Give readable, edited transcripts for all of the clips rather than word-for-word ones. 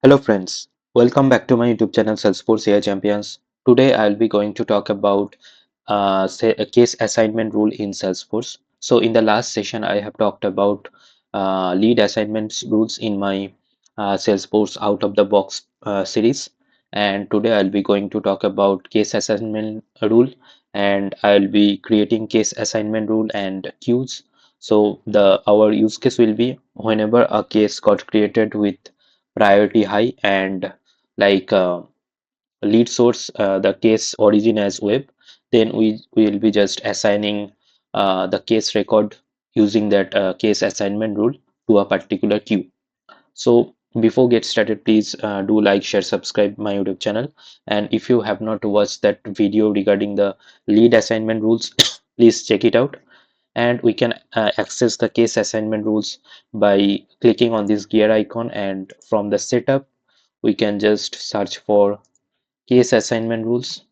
Hello friends, welcome back to my YouTube channel Salesforce AI Champions. Today I'll be going to talk about say a case assignment rule in Salesforce. So in the last session I have talked about lead assignments rules in my Salesforce out of the box series, and today I'll be going to talk about case assignment rule, and I'll be creating case assignment rule and queues. So the our use case will be whenever a case got created with priority high and like lead source the case origin as web, then we will be just assigning the case record using that case assignment rule to a particular queue. So before get started, please do like, share, subscribe my YouTube channel, and if you have not watched that video regarding the lead assignment rules please check it out. And we can access the case assignment rules by clicking on this gear icon, and from the setup we can just search for case assignment rules,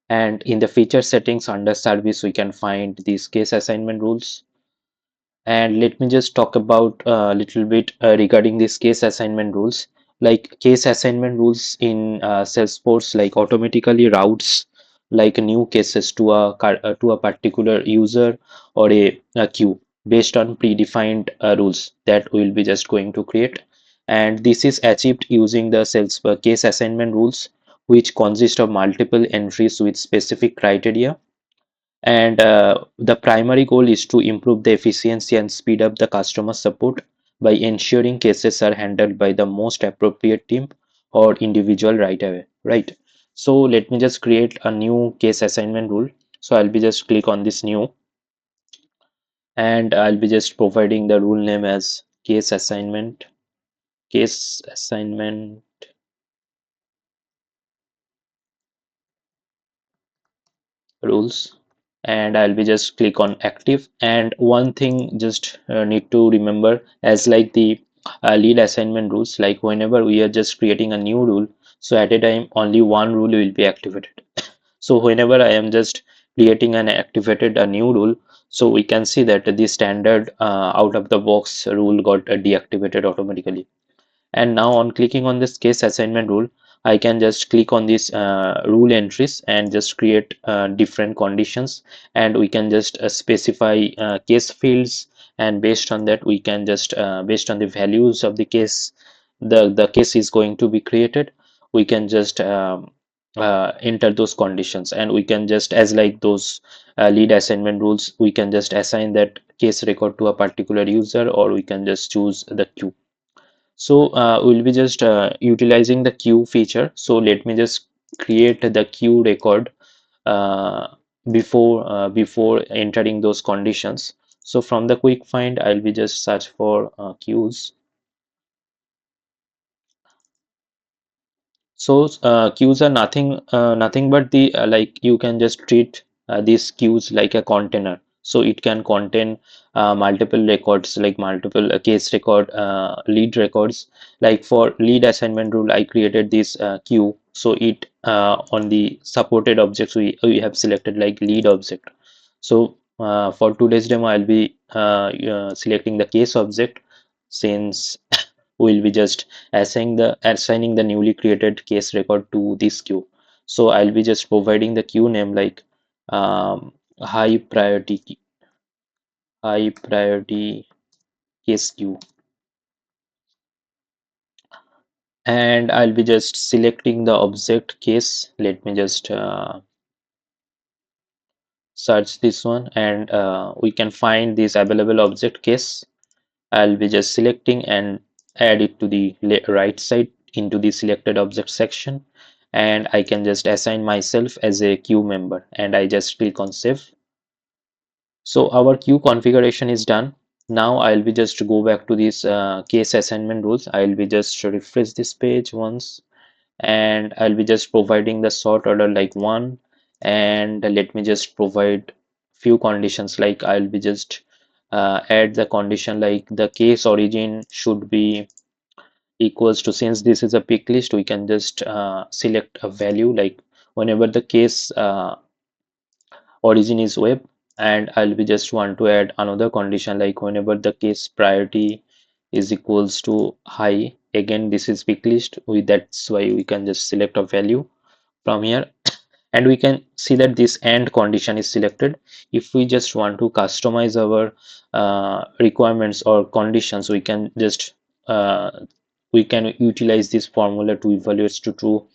and in the feature settings under service we can find these case assignment rules. And let me just talk about a little bit regarding these case assignment rules. Like case assignment rules in Salesforce like automatically routes like new cases to to a particular user or a queue based on predefined rules that we'll be just going to create. And this is achieved using the case assignment rules, which consist of multiple entries with specific criteria, and the primary goal is to improve the efficiency and speed up the customer support by ensuring cases are handled by the most appropriate team or individual right away, right? So let me just create a new case assignment rule. So I'll be just click on this new, and I'll be just providing the rule name as case assignment rules, and I'll be just click on active. And one thing just need to remember, as like the lead assignment rules, like whenever we are just creating a new rule, so at a time only one rule will be activated. So whenever I am just creating and activated a new rule, so we can see that the standard out of the box rule got deactivated automatically. And now on clicking on this case assignment rule, I can just click on these rule entries and just create different conditions, and we can just specify case fields, and based on that we can just based on the values of the case, the case is going to be created. We can just enter those conditions, and we can just, as like those lead assignment rules, we can just assign that case record to a particular user, or we can just choose the queue. So we'll be just utilizing the queue feature. So let me just create the queue record uh, before entering those conditions. So from the quick find, I'll be just search for queues. So queues are nothing but the like you can just treat these queues like a container. So it can contain multiple records, like multiple case record, lead records. Like for lead assignment rule, I created this queue. So it on the supported objects we have selected like lead object. So for today's demo, I'll be selecting the case object, since we'll be just assigning the newly created case record to this queue. So I'll be just providing the queue name like um, high priority high priority case queue, and I'll be just selecting the object case. Let me just search this one, and we can find this available object case. I'll be just selecting and add it to the right side into the selected object section, and I can just assign myself as a queue member, and I just click on save. So our queue configuration is done. Now I'll be just go back to this case assignment rules. I'll be just refresh this page once, and I'll be just providing the sort order like one, and let me just provide few conditions. Like I'll be just add the condition like the case origin should be equals to, since this is a pick list, we can just select a value like whenever the case origin is web. And I'll be just want to add another condition like whenever the case priority is equals to high, again this is pick list, that's why we can just select a value from here, and we can see that this and condition is selected. If we just want to customize our requirements or conditions, we can just uh, we can utilize this formula to evaluate to true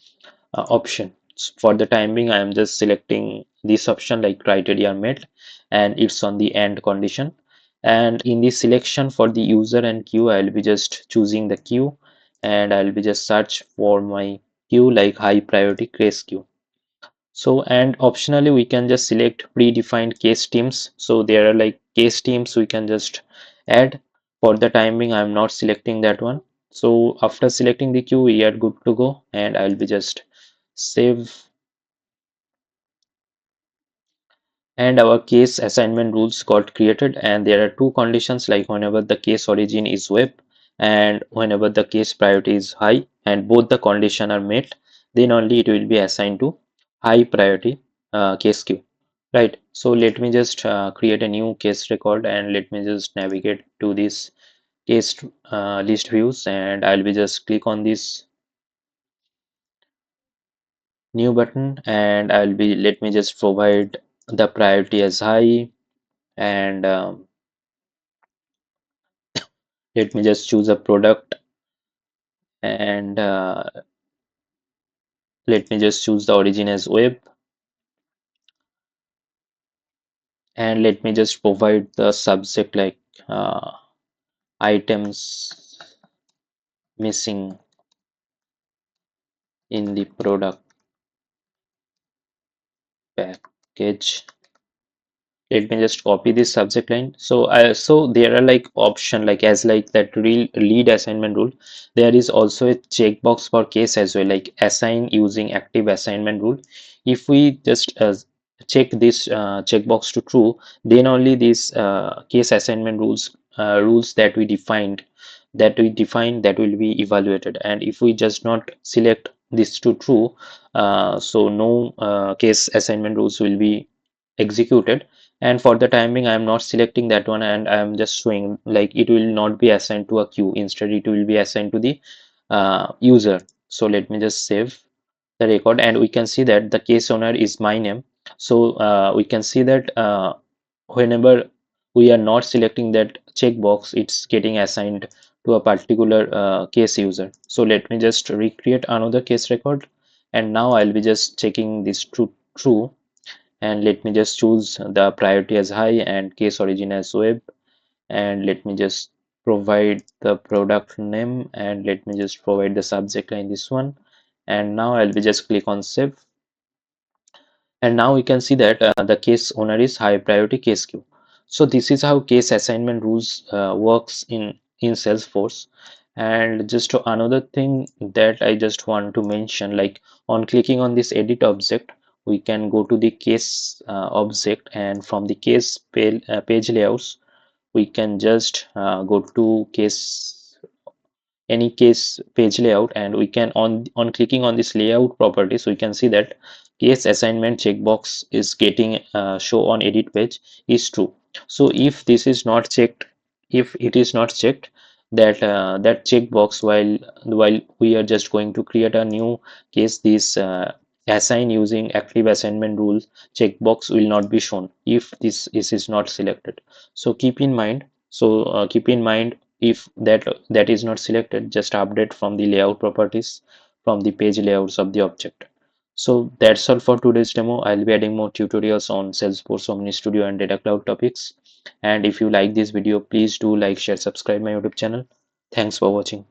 option. For the time being, I am just selecting this option like criteria met, and it's on the end condition. And in the selection for the user and queue, I'll be just choosing the queue, and I'll be just search for my queue like high priority case queue. So, and optionally we can just select predefined case teams. So there are like case teams we can just add. For the timing I'm not selecting that one. So after selecting the queue we are good to go, and I'll be just save, and our case assignment rules got created. And there are two conditions, like whenever the case origin is web and whenever the case priority is high, and both the condition are met, then only it will be assigned to high priority case queue, right? So let me just create a new case record, and let me just navigate to this case list views, and I'll be just click on this new button, and I'll be let me just provide the priority as high, and let me just choose a product, and let me just choose the origin as web, and let me just provide the subject like uh, items missing in the product package. Let me just copy this subject line. So so there are like option like as like that real lead assignment rule, there is also a checkbox for case as well, like assign using active assignment rule. If we just check this checkbox to true, then only these case assignment rules that will be evaluated. And if we just not select this to true, so no case assignment rules will be executed. And for the timing I am not selecting that one, and I am just showing like it will not be assigned to a queue, instead it will be assigned to the user. So let me just save the record, and we can see that the case owner is my name. So we can see that whenever we are not selecting that checkbox, it's getting assigned to a particular case user. So let me just recreate another case record, and now I'll be just checking this to true, and let me just choose the priority as high and case origin as web, and let me just provide the product name, and let me just provide the subject line this one. And now I'll be just click on save, and now we can see that the case owner is high priority case queue. So this is how case assignment rules works in Salesforce. And just another thing that I just want to mention, like on clicking on this edit object, we can go to the case object, and from the case page layouts we can just go to case any case page layout, and we can on clicking on this layout properties we can see that case assignment checkbox is getting show on edit page is true. So if this is not checked, if it is not checked, that that checkbox, while we are just going to create a new case, this assign using active assignment rule checkbox will not be shown if this is not selected. So keep in mind, keep in mind, if that is not selected, just update from the layout properties from the page layouts of the object. So that's all for today's demo. I'll be adding more tutorials on Salesforce, Omni Studio and Data Cloud topics. And if you like this video, please do like, share, subscribe my YouTube channel. Thanks for watching.